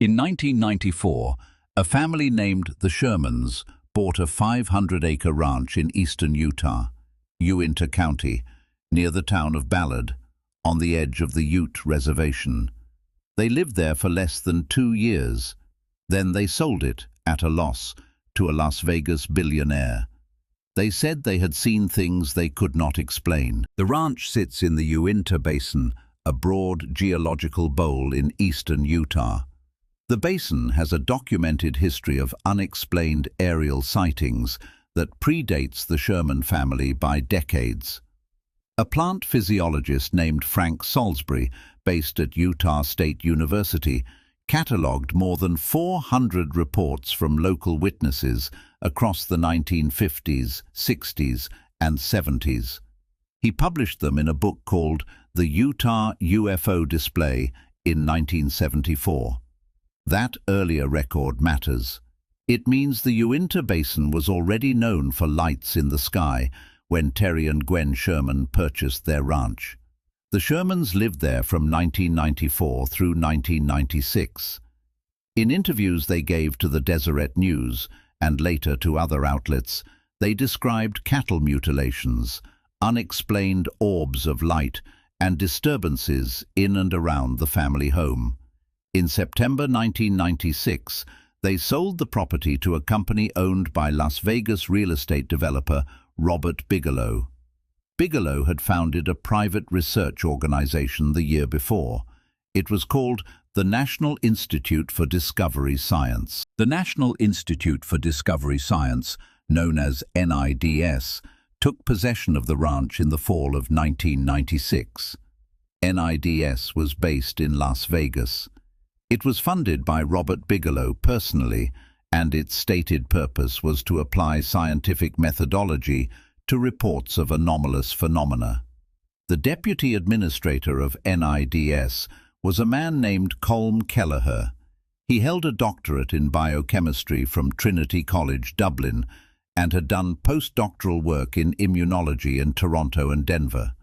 In 1994, a family named the Shermans bought a 500-acre ranch in eastern Utah, Uintah County, near the town of Ballard, on the edge of the Ute Reservation. They lived there for less than 2 years. Then they sold it, at a loss, to a Las Vegas billionaire. They said they had seen things they could not explain. The ranch sits in the Uintah Basin, a broad geological bowl in eastern Utah. The basin has a documented history of unexplained aerial sightings that predates the Sherman family by decades. A plant physiologist named Frank Salisbury, based at Utah State University, catalogued more than 400 reports from local witnesses across the 1950s, 60s, and 70s. He published them in a book called The Utah UFO Display in 1974. That earlier record matters. It means the Uintah Basin was already known for lights in the sky when Terry and Gwen Sherman purchased their ranch. The Shermans lived there from 1994 through 1996. In interviews they gave to the Deseret News and later to other outlets, they described cattle mutilations, unexplained orbs of light, and disturbances in and around the family home. In September 1996, they sold the property to a company owned by Las Vegas real estate developer Robert Bigelow. Bigelow had founded a private research organization the year before. It was called the National Institute for Discovery Science. The National Institute for Discovery Science, known as NIDS, took possession of the ranch in the fall of 1996. NIDS was based in Las Vegas. It was funded by Robert Bigelow personally, and its stated purpose was to apply scientific methodology to reports of anomalous phenomena. The deputy administrator of NIDS was a man named Colm Kelleher. He held a doctorate in biochemistry from Trinity College, Dublin, and had done postdoctoral work in immunology in Toronto and Denver.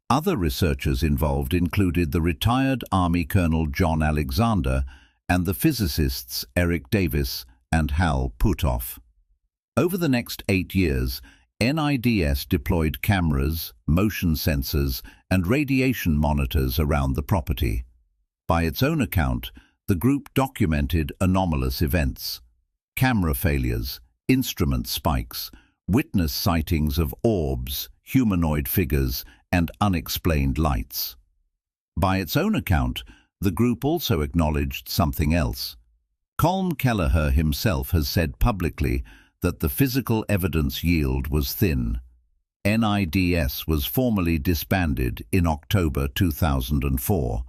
Other researchers involved included the retired Army Colonel John Alexander and the physicists Eric Davis and Hal Puthoff. Over the next 8 years, NIDS deployed cameras, motion sensors, and radiation monitors around the property. By its own account, the group documented anomalous events: camera failures, instrument spikes, witness sightings of orbs, humanoid figures, and unexplained lights. By its own account, the group also acknowledged something else. Colm Kelleher himself has said publicly that the physical evidence yield was thin. NIDS was formally disbanded in October 2004.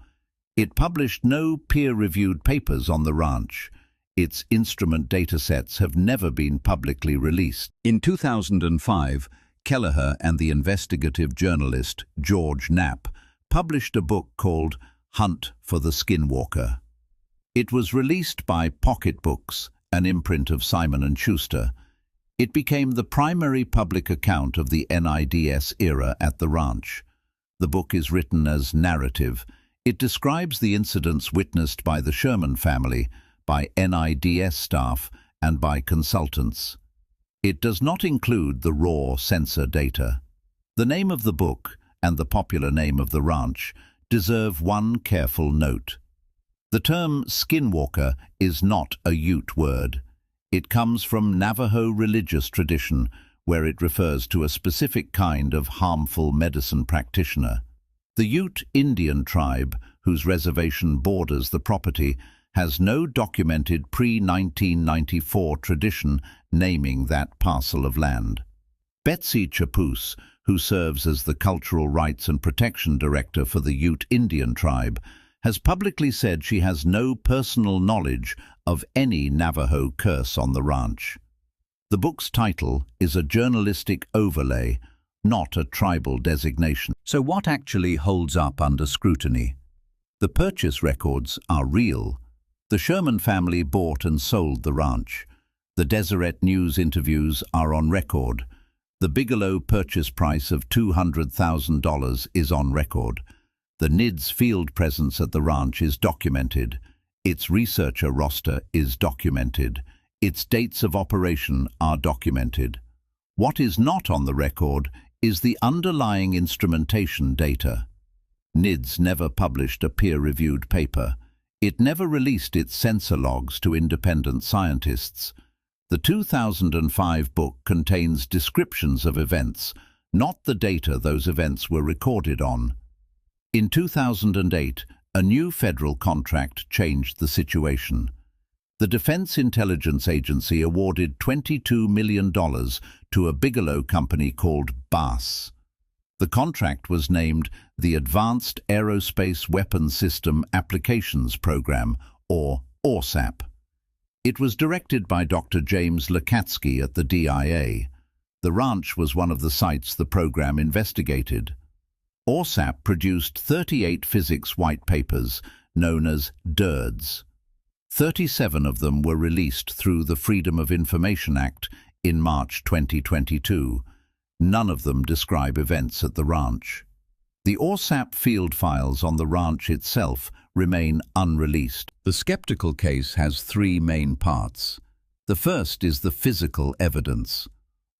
It published no peer-reviewed papers on the ranch. Its instrument datasets have never been publicly released. In 2005, Kelleher and the investigative journalist George Knapp published a book called Hunt for the Skinwalker. It was released by Pocket Books, an imprint of Simon & Schuster. It became the primary public account of the NIDS era at the ranch. The book is written as narrative. It describes the incidents witnessed by the Sherman family, by NIDS staff, and by consultants. It does not include the raw sensor data. The name of the book and the popular name of the ranch deserve one careful note. The term skinwalker is not a Ute word. It comes from Navajo religious tradition, where it refers to a specific kind of harmful medicine practitioner. The Ute Indian tribe, whose reservation borders the property, has no documented pre-1994 tradition naming that parcel of land. Betsy Chapoose, who serves as the Cultural Rights and Protection Director for the Ute Indian tribe, has publicly said she has no personal knowledge of any Navajo curse on the ranch. The book's title is a journalistic overlay, not a tribal designation. So what actually holds up under scrutiny? The purchase records are real. The Sherman family bought and sold the ranch. The Deseret News interviews are on record. The Bigelow purchase price of $200,000 is on record. The NIDS field presence at the ranch is documented. Its researcher roster is documented. Its dates of operation are documented. What is not on the record is the underlying instrumentation data. NIDS never published a peer-reviewed paper. It never released its sensor logs to independent scientists. The 2005 book contains descriptions of events, not the data those events were recorded on. In 2008, a new federal contract changed the situation. The Defense Intelligence Agency awarded $22 million to a Bigelow company called BAS. The contract was named the Advanced Aerospace Weapons System Applications Program, or AWSAP. It was directed by Dr. James Lakatsky at the DIA. The ranch was one of the sites the program investigated. AWSAP produced 38 physics white papers, known as DIRDs. 37 of them were released through the Freedom of Information Act in March 2022. None of them describe events at the ranch. The AWSAP field files on the ranch itself remain unreleased. The skeptical case has three main parts. The first is the physical evidence.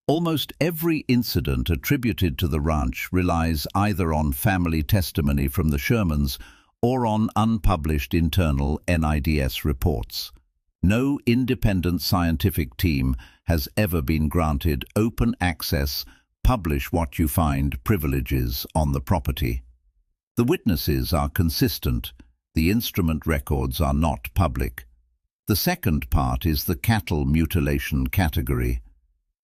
Almost every incident attributed to the ranch relies either on family testimony from the Shermans or on unpublished internal NIDS reports. No independent scientific team has ever been granted open access, publish what you find privileges on the property. The witnesses are consistent. The instrument records are not public. The second part is the cattle mutilation category.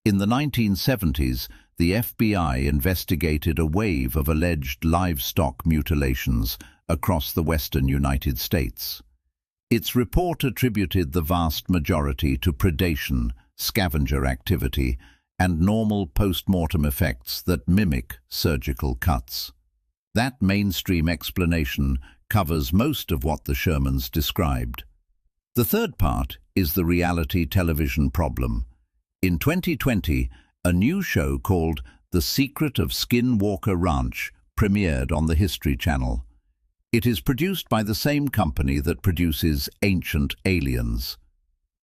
In the 1970s, the FBI investigated a wave of alleged livestock mutilations across the western United States. Its report attributed the vast majority to predation, scavenger activity, and normal post-mortem effects that mimic surgical cuts. That mainstream explanation covers most of what the Shermans described. The third part is the reality television problem. In 2020, a new show called The Secret of Skinwalker Ranch premiered on the History Channel. It is produced by the same company that produces Ancient Aliens.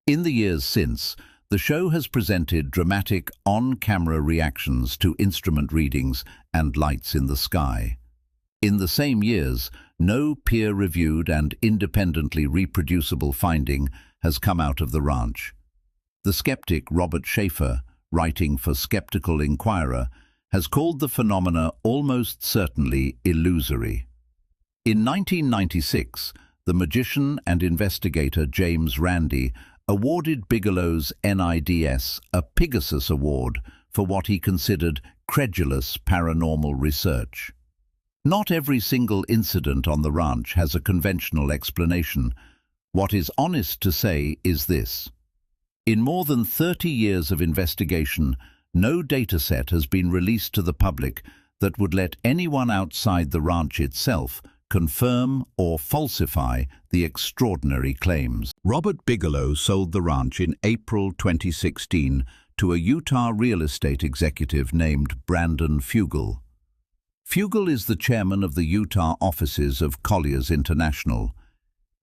In the years since, the show has presented dramatic on-camera reactions to instrument readings and lights in the sky. In the same years, no peer-reviewed and independently reproducible finding has come out of the ranch. The skeptic Robert Schaefer, writing for Skeptical Inquirer, has called the phenomena almost certainly illusory. In 1996, the magician and investigator James Randi awarded Bigelow's NIDS a Pegasus Award for what he considered credulous paranormal research. Not every single incident on the ranch has a conventional explanation. What is honest to say is this. In more than 30 years of investigation, no dataset has been released to the public that would let anyone outside the ranch itself confirm or falsify the extraordinary claims. Robert Bigelow sold the ranch in April 2016 to a Utah real estate executive named Brandon Fugel. Fugel is the chairman of the Utah offices of Colliers International.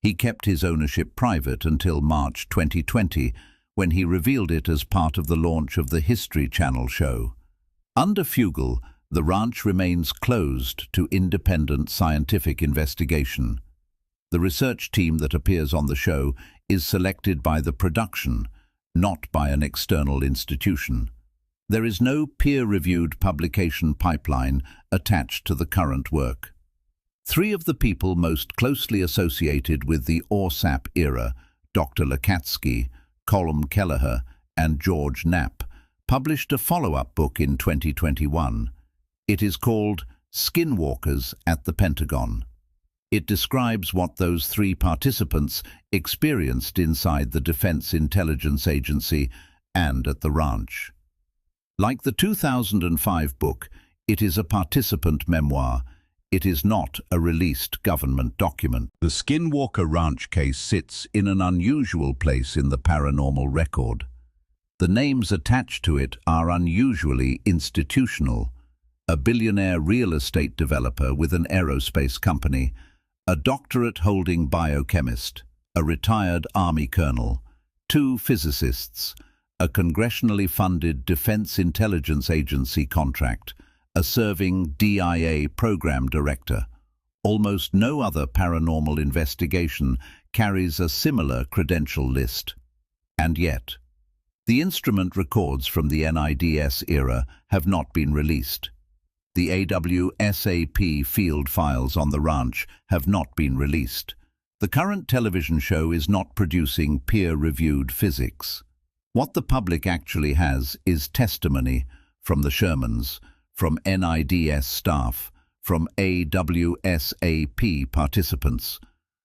He kept his ownership private until March 2020, when he revealed it as part of the launch of the History Channel show. Under Fugel, the ranch remains closed to independent scientific investigation. The research team that appears on the show is selected by the production, not by an external institution. There is no peer-reviewed publication pipeline attached to the current work. Three of the people most closely associated with the AWSAP era, Dr. Lakatsky, Colm Kelleher, and George Knapp, published a follow-up book in 2021. It is called Skinwalkers at the Pentagon. It describes what those three participants experienced inside the Defense Intelligence Agency and at the ranch. Like the 2005 book, it is a participant memoir. It is not a released government document. The Skinwalker Ranch case sits in an unusual place in the paranormal record. The names attached to it are unusually institutional. A billionaire real estate developer with an aerospace company, a doctorate-holding biochemist, a retired Army colonel, 2 physicists, a congressionally funded Defense Intelligence Agency contract, a serving DIA program director. Almost no other paranormal investigation carries a similar credential list. And yet, the instrument records from the NIDS era have not been released. The AWSAP field files on the ranch have not been released. The current television show is not producing peer-reviewed physics. What the public actually has is testimony from the Shermans, from NIDS staff, from AWSAP participants,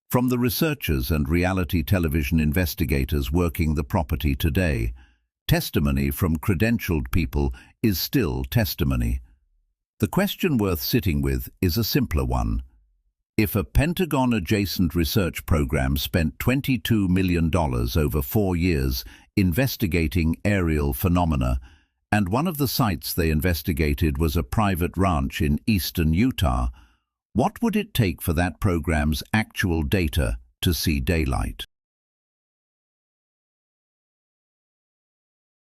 from the researchers and reality television investigators working the property today. Testimony from credentialed people is still testimony. The question worth sitting with is a simpler one. If a Pentagon-adjacent research program spent $22 million over 4 years investigating aerial phenomena, and one of the sites they investigated was a private ranch in eastern Utah, what would it take for that program's actual data to see daylight?